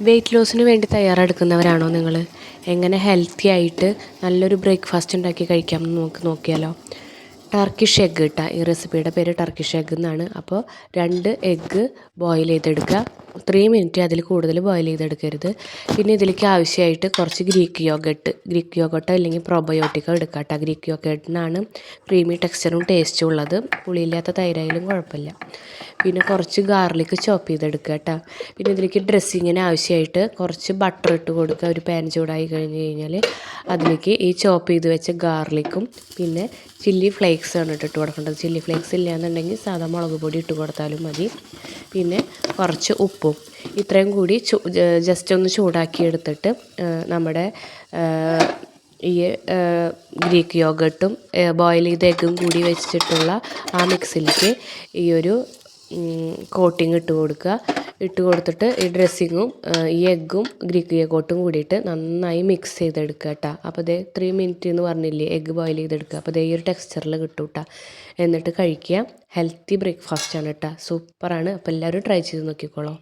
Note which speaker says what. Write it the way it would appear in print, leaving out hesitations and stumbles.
Speaker 1: Wait ലോസിന് വേണ്ടി തയ്യാറെടുക്കുന്നവരാണോ നിങ്ങൾ? എങ്ങനെ ഹെൽത്തി ആയിട്ട് നല്ലൊരു ബ്രേക്ക്ഫാസ്റ്റ് ഉണ്ടാക്കി കഴിക്കാമെന്ന് നമുക്ക് നോക്കിയാലോ. ടർക്കിഷ് എഗ്ഗ് ഇട്ടാ ഈ റെസിപ്പിയുടെ പേര് ടർക്കിഷ് എഗ്ഗ് എന്നാണ്. അപ്പോൾ 2 എഗ്ഗ് ബോയിൽ ചെയ്തെടുക്കുക. 3 മിനിറ്റ് അതിൽ കൂടുതൽ ബോയിൽ ചെയ്തെടുക്കരുത്. പിന്നെ ഇതിലേക്ക് ആവശ്യമായിട്ട് കുറച്ച് ഗ്രീക്ക് യോഗട്ടോ അല്ലെങ്കിൽ പ്രോബയോട്ടിക്കോ എടുക്കുക കേട്ടോ. ഗ്രീക്ക് യോഗട്ടിനാണ് ക്രീമി ടെക്സ്ചറും ടേസ്റ്റും ഉള്ളത്. പുളിയില്ലാത്ത തൈരായാലും കുഴപ്പമില്ല. പിന്നെ കുറച്ച് ഗാർലിക് ചോപ്പ് ചെയ്തെടുക്കുക കേട്ടോ. പിന്നെ ഇതിലേക്ക് ഡ്രസ്സിങ്ങിന് ആവശ്യമായിട്ട് കുറച്ച് ബട്ടർ ഇട്ട് കൊടുക്കുക. ഒരു പാൻ ചൂടായി കഴിഞ്ഞ് കഴിഞ്ഞാൽ അതിലേക്ക് ഈ ചോപ്പ് ചെയ്ത് വെച്ച ഗാർലിക്കും പിന്നെ ചില്ലി ഫ്ലേക്സ് ആണ് ഇട്ട് കൊടുക്കേണ്ടത്. ചില്ലി ഫ്ലേക്സ് ഇല്ലയെന്നുണ്ടെങ്കിൽ സാധാ മുളക് പൊടി ഇട്ട് കൊടുത്താലും മതി. പിന്നെ കുറച്ച് ഉപ്പും ഇത്രയും കൂടി ജസ്റ്റ് ഒന്ന് ചൂടാക്കി എടുത്തിട്ട് നമ്മുടെ ഈ ഗ്രീക്ക് യോഗട്ടും ബോയിൽ ചെയ്ത എഗ്ഗും കൂടി വെച്ചിട്ടുള്ള ആ മിക്സിലേക്ക് ഈ ഒരു കോട്ടിങ് ഇട്ട് കൊടുത്തിട്ട് ഈ ഡ്രസ്സിങ്ങും ഈ എഗ്ഗും ഗ്രീക്ക് യോഗട്ടും കൂടിയിട്ട് നന്നായി മിക്സ് ചെയ്തെടുക്കുക കേട്ടോ. അപ്പോൾ ഇതേ 3 മിനിറ്റ് എന്ന് പറഞ്ഞില്ലേ എഗ്ഗ് ബോയിൽ ചെയ്തെടുക്കുക. അപ്പോൾ ഇതേ ഈ ഒരു ടെക്സ്ചറിൽ കിട്ടും കേട്ടോ. എന്നിട്ട് കഴിക്കുക. ഹെൽത്തി ബ്രേക്ക്ഫാസ്റ്റാണ് കേട്ടോ. സൂപ്പറാണ്. അപ്പോൾ എല്ലാവരും ട്രൈ ചെയ്ത് നോക്കിക്കോളൂ.